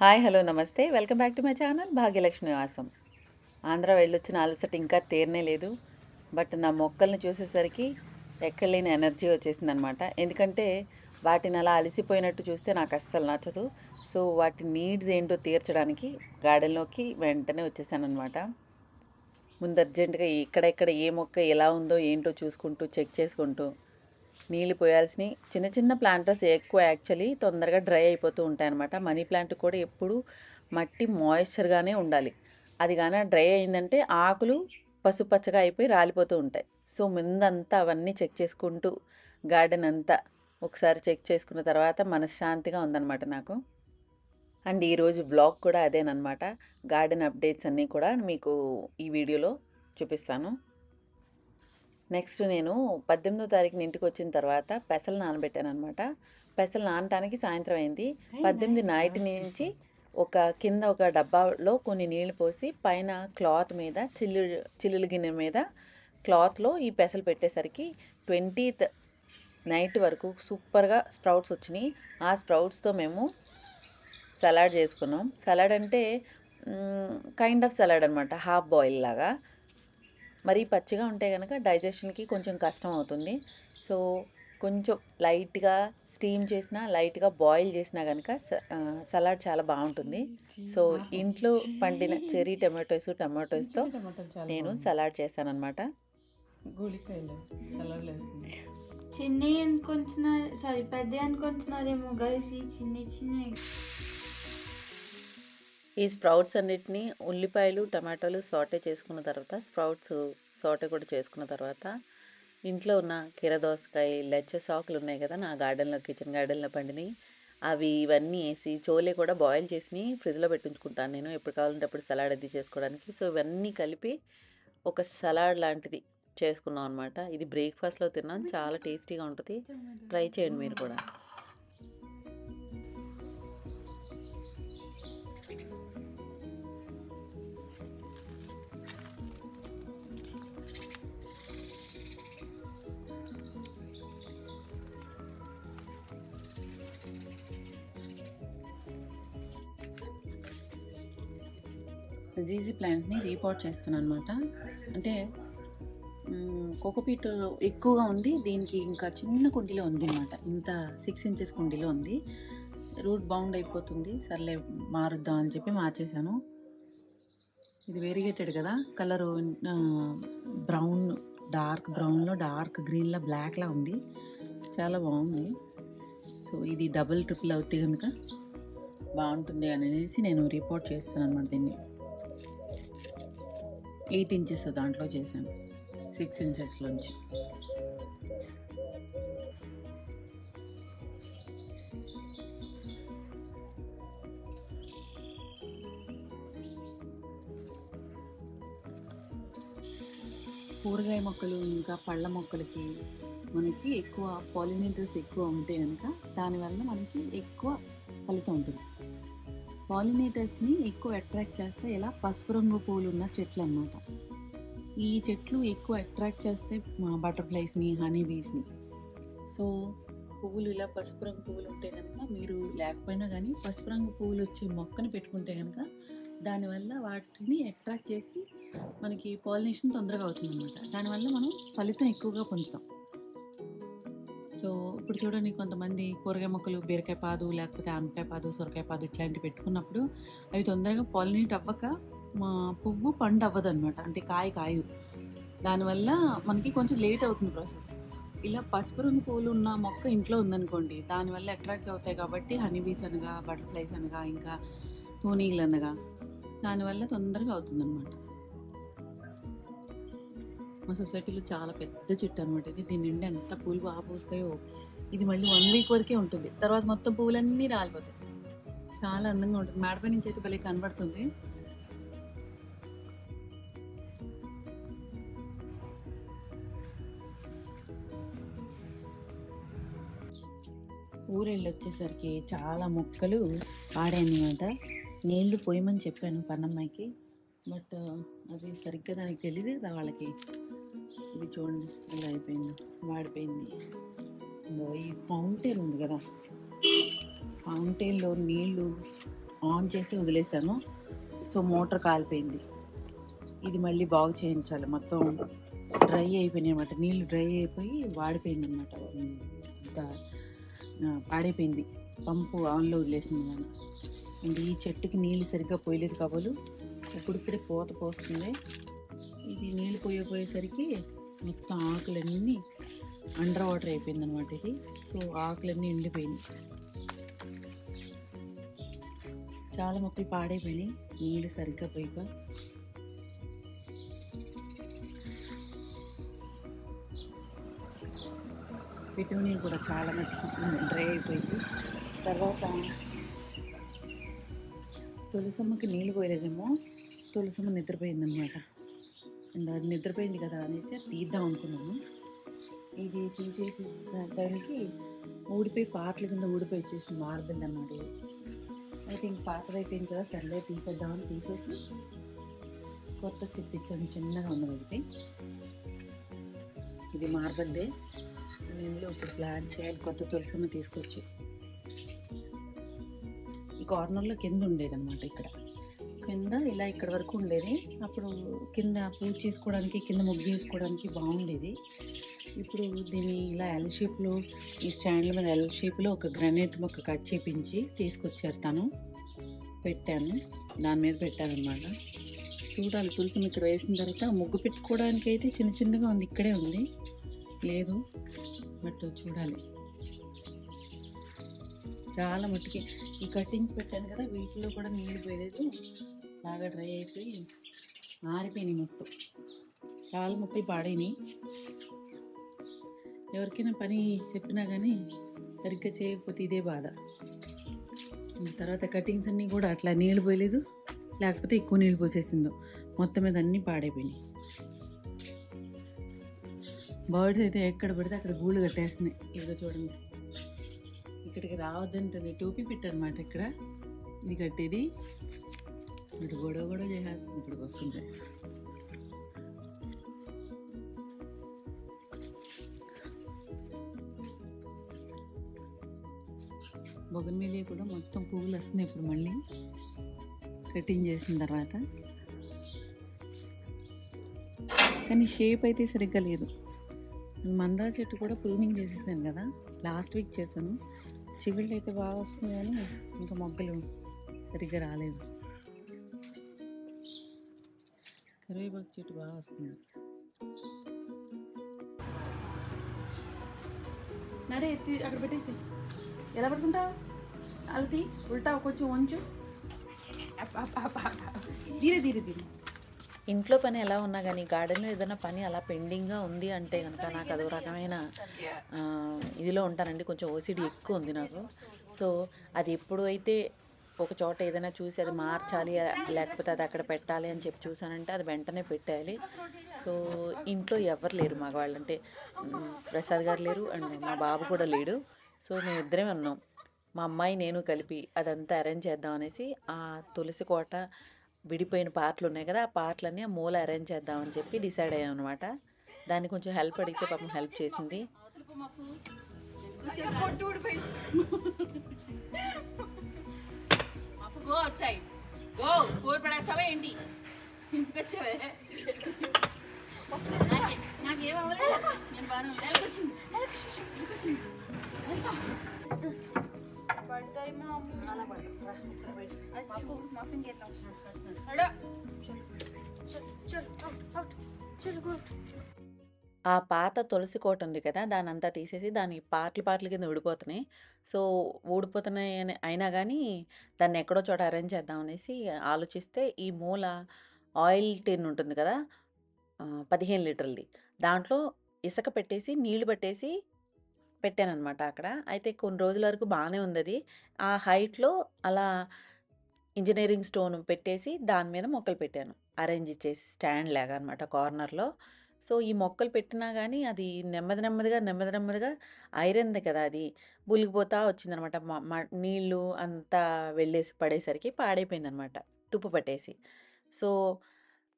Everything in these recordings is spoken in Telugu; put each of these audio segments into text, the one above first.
హాయ్ హలో నమస్తే welcome back to my channel Bhagyalakshmi నివాసం. ఆంధ్ర వెళ్ళొచ్చిన అలసట ఇంకా తీరనే లేదు. బట్ నా మొక్కల్ని చూసేసరికి ఎక్కడ లేని ఎనర్జీ వచ్చేసిందనమాట. ఎందుకంటే వాటిని అలా అలసిపోయినట్టు చూస్తే నాకు అస్సలు నచ్చదు. సో వాటి నీడ్స్ ఏంటో తీర్చడానికి గార్డెన్లోకి వెంటనే వచ్చేసానమాట. ముందు అర్జెంటుగా ఎక్కడెక్కడ ఏ మొక్క ఎలా ఉందో ఏంటో చూసుకుంటూ చెక్ చేసుకుంటూ నీళ్ళు పోయాల్సినవి చిన్న చిన్న ప్లాంటర్స్ ఎక్కువ యాక్చువల్లీ తొందరగా డ్రై అయిపోతూ ఉంటాయన్నమాట. మనీ ప్లాంట్ కూడా ఎప్పుడు మట్టి మాయిశ్చర్గానే ఉండాలి. అది కానీ డ్రై అయిందంటే ఆకులు పసుపచ్చగా అయిపోయి రాలిపోతూ ఉంటాయి. సో ముందంతా అవన్నీ చెక్ చేసుకుంటూ గార్డెన్ అంతా ఒకసారి చెక్ చేసుకున్న తర్వాత మనశ్శాంతిగా ఉందన్నమాట నాకు. అండ్ ఈరోజు బ్లాగ్ కూడా అదేనమాట. గార్డెన్ అప్డేట్స్ అన్నీ కూడా మీకు ఈ వీడియోలో చూపిస్తాను. నెక్స్ట్ నేను 18వ తారీఖున ఇంటికి వచ్చిన తర్వాత పెసలు నానబెట్టాను అనమాట. పెసలు నానటానికి సాయంత్రం అయింది. 18 నైట్ నుంచి కింద ఒక డబ్బాలో కొన్ని నీళ్లు పోసి పైన క్లాత్ మీద చిల్లుల గిన్నె మీద క్లాత్లో ఈ పెసలు పెట్టేసరికి 20th నైట్ వరకు సూపర్గా స్ప్రౌట్స్ వచ్చినాయి. ఆ స్ప్రౌట్స్తో మేము సలాడ్ చేసుకున్నాం. సలాడ్ అంటే కైండ్ ఆఫ్ సలాడ్ అనమాట, హాఫ్ బాయిల్ లాగా. మరీ పచ్చిగా ఉంటే కనుక డైజెషన్కి కొంచెం కష్టం అవుతుంది. సో కొంచెం లైట్గా స్టీమ్ చేసినా లైట్గా బాయిల్ చేసినా కనుక సలాడ్ చాలా బాగుంటుంది. సో ఇంట్లో పండిన చెర్రీ టమాటోస్తో నేను సలాడ్ చేశాను అనమాట. చిన్ని అనుకుంటున్నారు, సారీ పెద్ద అనుకుంటున్నారేమో గైస్. చిన్ని చిన్ని ఈ స్ప్రౌట్స్ అన్నిటిని ఉల్లిపాయలు టమాటోలు సాటే చేసుకున్న తర్వాత స్ప్రౌట్స్ సాటే కూడా చేసుకున్న తర్వాత ఇంట్లో ఉన్న కీరదోసకాయ లెచ్చస్ ఆకులు ఉన్నాయి కదా, నా గార్డెన్లో కిచెన్ గార్డెన్లో పండినాయి. ఇవన్నీ వేసి చోలే కూడా బాయిల్ చేసి ఫ్రిడ్జ్లో పెట్టించుకుంటాను నేను ఎప్పుడు కావాలంటే అప్పుడు సలాడ్ అది చేసుకోవడానికి. సో ఇవన్నీ కలిపి ఒక సలాడ్ లాంటిది చేసుకున్నాం అనమాట. ఇది బ్రేక్ఫాస్ట్లో తిన్నాను, చాలా టేస్టీగా ఉంటుంది. ట్రై చేయండి మీరు కూడా. జీజీ ప్లాంట్ని రీపాట్ చేస్తున్నాను అనమాట. అంటే కోకోపీట్ ఎక్కువగా ఉంది దీనికి, ఇంకా చిన్న కుండీలో ఉంది అనమాట. ఇంత 6 inches కుండీలో ఉంది. రూట్ బౌండ్ అయిపోతుంది, సర్లే మారుద్దాం అని చెప్పి మార్చేశాను. ఇది వేరిగేటెడ్ కదా, కలరు బ్రౌన్, డార్క్ బ్రౌన్లో డార్క్ గ్రీన్లో బ్లాక్లా ఉంది, చాలా బాగుంది. సో ఇది డబుల్ ట్రిపుల్ అవుతే కనుక బాగుంటుంది అనేసి నేను రిపోర్ట్ చేస్తాను అనమాట. దీన్ని 8 inches దాంట్లో చేశాను, 6 inchesలోంచి. కూరగాయ మొక్కలు ఇంకా పళ్ళ మొక్కలకి మనకి ఎక్కువ పాలినేటర్స్ ఎక్కువ ఉంటే కనుక దానివల్ల మనకి ఎక్కువ ఫలితం ఉంటుంది. పాలినేటర్స్ని ఎక్కువ అట్రాక్ట్ చేస్తే ఇలా పసుపు రంగు పువ్వులు ఉన్న చెట్లు అన్నమాట. ఈ చెట్లు ఎక్కువ అట్రాక్ట్ చేస్తే బటర్ఫ్లైస్ని, హనీ బీస్ని. సో పువ్వులు ఇలా పసుపు రంగు పువ్వులు ఉంటే కనుక మీరు లేకపోయినా కానీ పసుపు రంగు పువ్వులు వచ్చే మొక్కని పెట్టుకుంటే కనుక దానివల్ల వాటిని అట్రాక్ట్ చేసి మనకి పాలినేషన్ తొందరగా అవుతుంది అన్నమాట. దానివల్ల మనం ఫలితం ఎక్కువగా పొందుతాం. సో ఇప్పుడు చూడండి, కొంతమంది కూరగాయ మొక్కలు బీరకాయ పాదు లేకపోతే ఆనపకాయ పాదు, సొరకాయ పాదు ఇట్లాంటివి పెట్టుకున్నప్పుడు అవి తొందరగా పాలినేట్ అవ్వక పువ్వు పండు అవ్వదు అనమాట, అంటే కాయు. దానివల్ల మనకి కొంచెం లేట్ అవుతుంది ప్రాసెస్. ఇలా పసుపు రంగు పువ్వులు ఉన్న మొక్క ఇంట్లో ఉందనుకోండి, దానివల్ల అట్రాక్ట్ అవుతాయి కాబట్టి హనీబీస్ అనగా, బటర్ఫ్లైస్ అనగా, ఇంకా తూనీలు అనగా, దానివల్ల తొందరగా అవుతుంది అనమాట. మా సొసైటీలో చాలా పెద్ద చెట్టు అనమాట ఇది. దీని నుండి ఎంత పూలు బాగా పూస్తాయో. ఇది మళ్ళీ 1 week వరకే ఉంటుంది, తర్వాత మొత్తం పువ్వులన్నీ రాలిపోతాయి. చాలా అందంగా ఉంటుంది. మేడపై నుంచి అయితే భలే కనబడుతుంది. ఊరెళ్ళి వచ్చేసరికి చాలా మొక్కలు పాడాయన్నమాట. నీళ్లు పోయమని చెప్పాను పన్నమ్మాయికి, బట్ అది సరిగ్గా దానికి తెలియదు కదా వాళ్ళకి. ఇది చూడండి ఇలా అయిపోయింది, వాడిపోయింది. ఈ ఫౌంటైన్ ఉంది కదా, ఫౌంటైన్లో నీళ్ళు ఆన్ చేసి వదిలేసాను. సో మోటార్ కాలిపోయింది. ఇది మళ్ళీ బాగు చేయించాలి. మొత్తం డ్రై అయిపోయినాయి అనమాట. నీళ్ళు డ్రై అయిపోయి వాడిపోయింది అనమాట. ఇంకా పాడైపోయింది. పంపు ఆన్లో వదిలేసింది నేను. అండ్ ఈ చెట్టుకి నీళ్ళు సరిగ్గా పోయలేదు కాబోలు. ఇప్పుడిప్పుడే పూత పోస్తుంది. ఇది నీళ్ళు పోయేసరికి మొత్తం ఆకులన్నీ అండర్ వాటర్ అయిపోయింది అనమాట ఇది. సో ఆకులన్నీ ఎండిపోయినాయి. చాలా మొక్కలు పాడైపోయినాయి నీళ్ళు సరిగ్గా పోయిక. పిటూనియా కూడా చాలా మట్టుకు డ్రై అయిపోయింది. తర్వాత తులసమ్మకి నీళ్ళు పోయలేదేమో, తులసమ్మ నిద్రపోయిందనమాట. అండ్ అది నిద్రపోయింది కదా అనేసి అది తీద్దాం అనుకున్నాను. ఇది తీసేసి దానికి ఊడిపోయి పాటల కింద ఊడిపోయి వచ్చేసి మార్బుల్ అన్నమాట. అయితే ఇంక పాతదైపోయింది కదా, సర్లే తీసేద్దామని తీసేసి కొత్త తెప్పించాను. చిన్నగా ఉన్నది ఒకటి. ఇది మార్బల్దే. నేను ఇప్పుడు ప్లాన్ చేయాలి కొత్త తులసమ్మ తీసుకొచ్చి. ఈ కార్నర్లో కింద ఉండేదన్నమాట. ఇక్కడ కింద ఇలా ఇక్కడ వరకు ఉండేది. అప్పుడు కింద పూజ చేసుకోవడానికి, కింద ముగ్గు చేసుకోవడానికి బాగుండేది. ఇప్పుడు దీన్ని ఇలా ఎల్ షేప్లో, ఈ స్టాండ్ల మీద ఎల్ షేప్లో ఒక గ్రానైట్ మొక్క కట్ చేపించి తీసుకొచ్చారు. తను పెట్టాను, దాని మీద పెట్టాను అనమాట. చూడాలి తులసి ఇక్కడ వేసిన తర్వాత ముగ్గు పెట్టుకోవడానికి అయితే చిన్న చిన్నగా ఉంది, ఇక్కడే ఉంది, లేదు బట్ చూడాలి. చాలా మట్టుకి ఈ కటింగ్స్ పెట్టాను కదా, వీటిలో కూడా నీళ్ళు పోయలేదు, బాగా డ్రై అయిపోయి ఆరిపోయినాయి మొత్తం. చాలా మొక్కలు పాడైనాయి. ఎవరికైనా పని చెప్పినా కానీ సరిగ్గా చేయకపోతే ఇదే బాధ. తర్వాత కటింగ్స్ అన్నీ కూడా అట్లా నీళ్ళు పోయలేదు, లేకపోతే ఎక్కువ నీళ్ళు పోసేసిందో మొత్తం మీద అన్నీ పాడైపోయినాయి. బర్డ్స్ అయితే ఎక్కడ పడితే అక్కడ గూళ్ళు కట్టేస్తున్నాయి. ఇదిగో చూడండి, ఇక్కడికి రావద్దంటుంది. టోపీ పెట్టనమాట ఇక్కడ, ఇది కట్టేది. ఇటు గొడవ కూడా చేసేస్తుంది ఇక్కడికి వస్తుంటే. బొగన్వేలియా కూడా మొత్తం పువ్వులు వస్తున్నాయి ఇప్పుడు మళ్ళీ కటింగ్ చేసిన తర్వాత. కానీ షేప్ అయితే సరిగ్గా లేదు. మందార చెట్టు కూడా ప్రూనింగ్ చేసేసాను కదా, లాస్ట్ వీక్ చేశాను. చిగుళ్ళు అయితే బాగా వస్తుంది కానీ ఇంకా మొగ్గలు సరిగ్గా రాలేదు. కరివేపాకు చెట్టు బాగా వస్తుంది. నడే ఎత్తి అక్కడ పెట్టేసి. ఎలా పడుకుంటావు? అల్తి ఉల్టా కొంచెం వంచు. ధీరే ధీరే ధీరే. ఇంట్లో పని ఎలా ఉన్నా కానీ గార్డెన్లో ఏదైనా పని అలా పెండింగ్గా ఉంది అంటే కనుక నాకు అదో రకమైన ఇదిలో ఉంటానండి. కొంచెం ఓసిడి ఎక్కువ ఉంది నాకు. సో అది ఎప్పుడు అయితే ఒక చోట ఏదైనా చూసి అది మార్చాలి, లేకపోతే అది అక్కడ పెట్టాలి అని చెప్పి చూసానంటే అది వెంటనే పెట్టేయాలి. సో ఇంట్లో ఎవరు లేరు మగవాళ్ళు, అంటే ప్రసాద్ గారు లేరు అండ్ మా బాబు కూడా లేడు. సో మేము ఇద్దరమే ఉన్నాం, మా అమ్మాయి నేను కలిపి అదంతా అరేంజ్ చేద్దాం అనేసి. ఆ తులసి కోట విడిపోయిన పార్ట్లు ఉన్నాయి కదా, ఆ పార్ట్లన్నీ ఆ మూల అరేంజ్ చేద్దామని చెప్పి డిసైడ్ అయ్యాం అనమాట. దాన్ని కొంచెం హెల్ప్ అడిగితే పాపం హెల్ప్ చేసింది. ఆ పాత తులసి కోట ఉంది కదా, దాని అంతా తీసేసి దాని పార్ట్ల కింద ఊడిపోతున్నాయి. సో ఊడిపోతున్నాయి అని అయినా కానీ దాన్ని ఎక్కడో చోట అరేంజ్ చేద్దాం అనేసి ఆలోచిస్తే, ఈ మూల ఆయిల్ టిన్ ఉంటుంది కదా, 15 లీటర్లది, దాంట్లో ఇసుక పెట్టేసి నీళ్లు పట్టేసి పెట్టానమాట అక్కడ. అయితే కొన్ని రోజుల వరకు బాగానే ఉంది అది. ఆ హైట్లో అలా ఇంజనీరింగ్ స్టోన్ పెట్టేసి దాని మీద మొక్కలు పెట్టాను, అరేంజ్ చేసి స్టాండ్ లాగా అనమాట కార్నర్లో. సో ఈ మొక్కలు పెట్టినా కానీ అది నెమ్మదిగా ఐరన్ది కదా, అది బులిగిపోతా వచ్చిందనమాట. నీళ్ళు అంతా వెళ్ళేసి పడేసరికి పాడైపోయిందనమాట, తుప్పు పట్టేసి. సో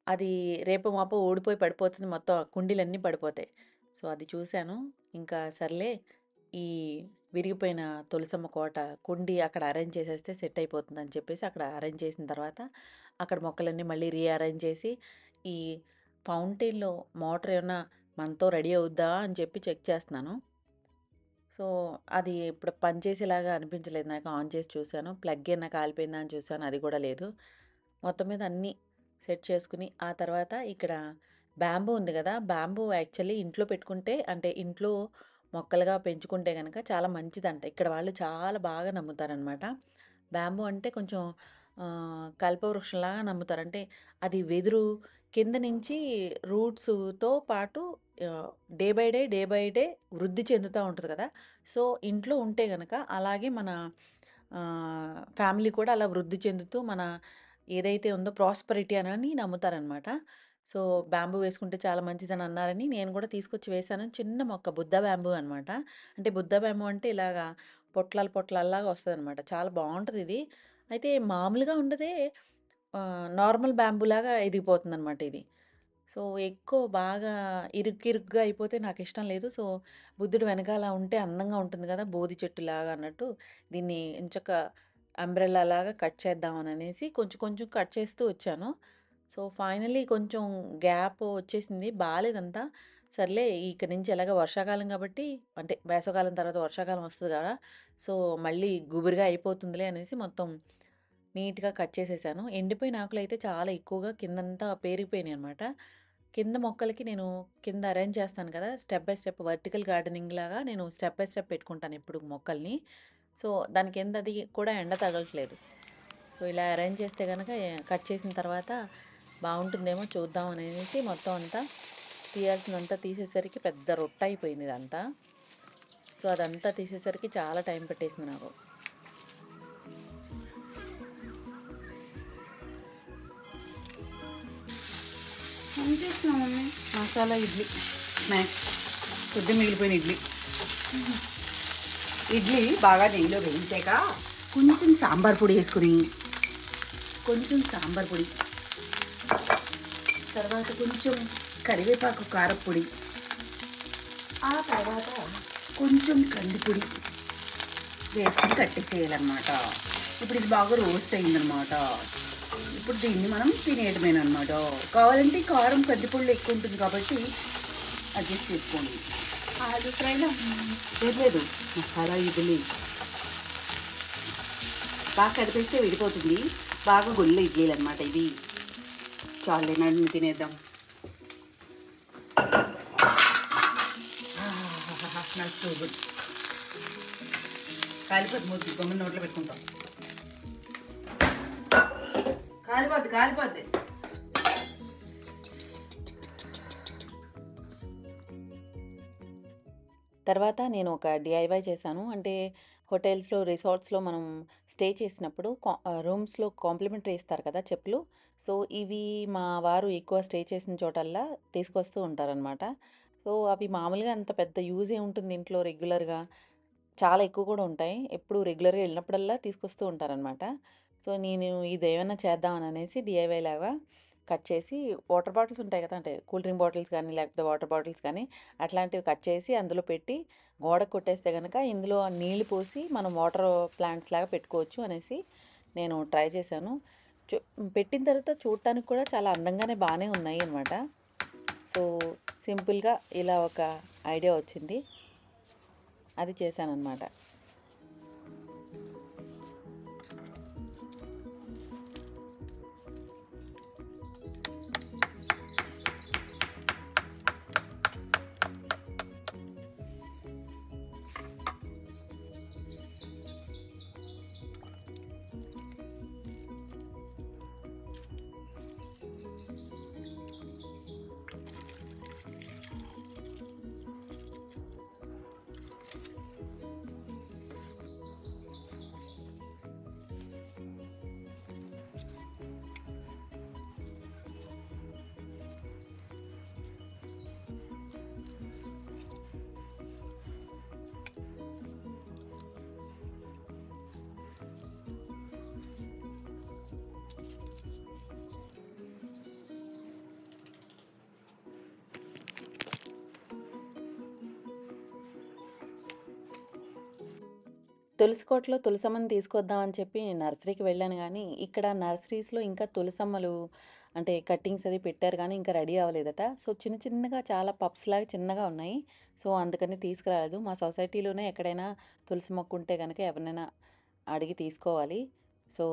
అది రేపు మాపో ఊడిపోయి పడిపోతుంది, మొత్తం కుండీలన్నీ పడిపోతాయి. సో అది చూశాను, ఇంకా సర్లే ఈ విరిగిపోయిన తులసమ్మ కోట కుండీ అక్కడ అరేంజ్ చేసేస్తే సెట్ అయిపోతుందని చెప్పేసి అక్కడ అరేంజ్ చేసిన తర్వాత అక్కడ మొక్కలన్నీ మళ్ళీ రీఅరేంజ్ చేసి ఈ ఫౌంటైన్‌లో మోటర్ ఏమన్నా మనతో రెడీ అవుద్దా అని చెప్పి చెక్ చేస్తున్నాను. సో, అది ఇప్పుడు పనిచేసేలాగా అనిపించలేదు నాకు. ఆన్ చేసి చూసాను. ప్లగ్ ఏమన్నా కాలిపోయిందా అని చూసాను. అది కూడా లేదు. మొత్తం మీద అన్నీ సెట్ చేసుకుని, ఆ తర్వాత ఇక్కడ బ్యాంబూ ఉంది గదా! బ్యాంబూ యాక్చువల్లీ ఇంట్లో పెట్టుకుంటే అంటే ఇంట్లో మొక్కలుగా పెంచుకుంటే గనక చాలా మంచిదంట. ఇక్కడ వాళ్ళు చాలా బాగా నమ్ముతారనమాట. బ్యాంబూ అంటే కొంచెం కల్పవృక్షంలాగా నమ్ముతారు. అంటే అది వెదురు కింద నుంచి రూట్స్‌తో పాటు ఆహ్, డే బై డే వృద్ధి చెందుతా ఉంటది కదా! సో, ఇంట్లో ఉంటే గనక అలాగే మన ఫ్యామిలీ కూడా అలా వృద్ధి చెందుతూ మన ఏదైతే ఉందో ప్రాస్పరిటీ అని నమ్ముతారనమాట. సో, బ్యాంబూ వేసుకుంటే చాలా మంచిదని అన్నారని నేను కూడా తీసుకొచ్చి వేశాను. చిన్న మొక్క బుద్ధ బ్యాంబూ అనమాట. అంటే బుద్ధ బ్యాంబూ అంటే ఇలాగా పొట్లాలు పొట్లాల్లాగా వస్తదనమాట. చాలా బావుంటదిది. అయితే మామూలుగా ఉండదే నార్మల్ బ్యాంబూలాగా ఎదిగిపోతుందనమాట ఇది. సో, ఎక్కువ బాగా ఇరుగ్గిరుగ్గా అయిపోతే నాకిష్టం లేదు. సో, బుద్ధుడు వెనకాల ఉంటే అందంగా ఉంటుంది గదా! బోధి చెట్టులాగా అన్నట్టు దీన్ని ఎంచక్కా అంబ్రెల్లాలాగా కట్ చేద్దామననేసి కొంచెం కొంచెం కట్ చేస్తూ వచ్చాను. సో, ఫైనల్లీ కొంచెం గ్యాప్ వచ్చేసింది. బాలేదంతా. సర్లే ఇక నుంచి ఎలాగో వర్షాకాలం కాబట్టి అంటే వేసవికాలం తర్వాత వర్షాకాలం వస్తది గదా! సో, మళ్ళీ గుబురుగా అయిపోతుందిలే అనేసి మొత్తం నీట్‌గా కట్ చేసేసాను. ఎండిపోయిన ఆకులైతే చాలా ఎక్కువగా కిందంతా పేరిగిపోయినాయనమాట. కింద మొక్కలకి నేను కింద అరేంజ్ చేస్తాను కదా! Step by step vertical gardening లాగా నేను స్టెప్ బై స్టెప్ పెట్టుకుంటాను ఎప్పుడు మొక్కల్ని. సో, దాని కింద అది కూడా ఎండ తగలట్లేదు. సో, ఇలా అరేంజ్ చేస్తే గనక కట్ చేసిన తర్వాత బావుంటుందేమో చూద్దాం అనేసి మొత్తం అంతా తీయాల్సినంతా తీసేసరికి పెద్ద రొట్టయిపోయింది ఇదంతా. సో, అదంతా తీసేసరికి చాలా టైం పట్టేసింది నాకు. ఏం చేస్తున్నావు మమ్మీ? మసాలా ఇడ్లీ స్నాక్స్ పొద్దున్న మిగిలిపోయిన ఇడ్లీ. ఇడ్లీ బాగా నెయ్యిలో వేయించాక కొంచెం సాంబార్ పొడి వేసుకుని కొంచెం సాంబార్ పొడి తర్వాత కొంచెం కరివేపాకు కారపొడి ఆ తర్వాత కొంచెం కందిపొడి వేసుకుని కట్టేసేయాలన్నమాట. ఇప్పుడు ఇది బాగా రోస్ట్ అయిందనమాట. ఇప్పుడు దీన్ని మనం తినేయడమేనమాట. కావాలంటే కారం కందిపొడిలో ఎక్కువ ఉంటుంది కాబట్టి అడ్జస్ట్ చేసుకోండి. ఆలు ఫ్రైలో లేదు మసాలా ఇడ్లీ బాగా కలిపేస్తే విడిపోతుంది. బాగా గొల్ల ఇడ్లీలు అనమాట ఇవి. చాలే నన్ను తినేద్దాం. నాకు చూడండి కాలిపోద్ది మూతి గమ్మున నోట్లో పెట్టుకుంటాం. కాలిపోద్ది. తర్వాత నేను ఒక డీఐవై చేశాను. అంటే హోటల్స్‌లో, రిసార్ట్స్‌లో మనం స్టే చేసినప్పుడు రూమ్స్‌లో కాంప్లిమెంటరీ ఇస్తారు కదా చెప్పులు. సో, ఇవి మా వారు ఎక్కువ స్టే చేసిన చోటల్లా తీసుకొస్తూ ఉంటారనమాట. సో, అవి మామూలుగా అంత పెద్ద యూజ్ ఏముంటుంది ఇంట్లో రెగ్యులర్‌గా. చాలా ఎక్కువ కూడా ఉంటాయి. ఎప్పుడు రెగ్యులర్‌గా ఎళ్ళినప్పుడల్లా తీసుకొస్తూ ఉంటారనమాట. సో, నేను ఇదేమన్నా చేద్దామని అనేసి డీఐవై లాగా కట్ చేసి వాటర్ బాటిల్స్ ఉంటాయి కదా! అంటే కూల్ డ్రింక్ బాటిల్స్ కానీ, లేకపోతే వాటర్ బాటిల్స్ కానీ అట్లాంటివి కట్ చేసి అందులో పెట్టి గోడకు కొట్టేస్తే గనక ఇందులో నీళ్లు పోసి మనం వాటర్ ప్లాంట్స్ లాగా పెట్టుకోవచ్చు అనేసి నేను ట్రై చేశాను. చు పెట్టిన తర్వాత చూడటానికి కూడా చాలా అందంగానే బానే ఉన్నాయి అనమాట. సో, సింపుల్‌గా ఇలా ఒక ఐడియా వచ్చింది. అది చేశాననమాట. తులసికోటలో తులసమ్మని తీసుకొద్దామని చెప్పి నర్సరీకి వెళ్ళాను కానీ ఇక్కడ నర్సరీస్లో ఇంకా తులసమ్మలు అంటే కట్టింగ్స్ అది పెట్టారు కానీ ఇంకా రెడీ అవ్వలేదట. సో చిన్న చిన్నగా చాలా పప్స్ లాగా చిన్నగా ఉన్నాయి. సో అందుకని తీసుకురాలేదు. మా సొసైటీలోనే ఎక్కడైనా తులసి మొక్క ఉంటే కనుక ఎవరినైనా అడిగి తీసుకోవాలి. సో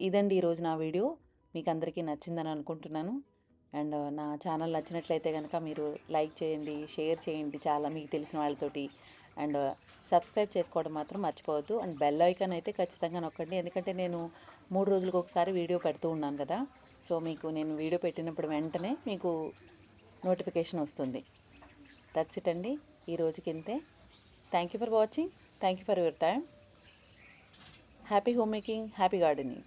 ఇదండి ఈరోజు నా వీడియో. మీకు అందరికీ నచ్చిందని అనుకుంటున్నాను. అండ్ నా ఛానల్ నచ్చినట్లయితే కనుక మీరు లైక్ చేయండి, షేర్ చేయండి చాలా మీకు తెలిసిన వాళ్ళతోటి. అండ్ సబ్స్క్రైబ్ చేసుకోవడం మాత్రం మర్చిపోవద్దు. అండ్ బెల్ ఐకాన్ అయితే ఖచ్చితంగా నొక్కండి. ఎందుకంటే నేను 3 రోజులకు ఒకసారి వీడియో పెడుతూ ఉన్నాను కదా. సో మీకు నేను వీడియో పెట్టినప్పుడు వెంటనే మీకు నోటిఫికేషన్ వస్తుంది. దట్స్ ఇట్ అండి. ఈ రోజుకి ఇంతే. Thank you for watching. Thank you for your time. Happy home making, happy gardening.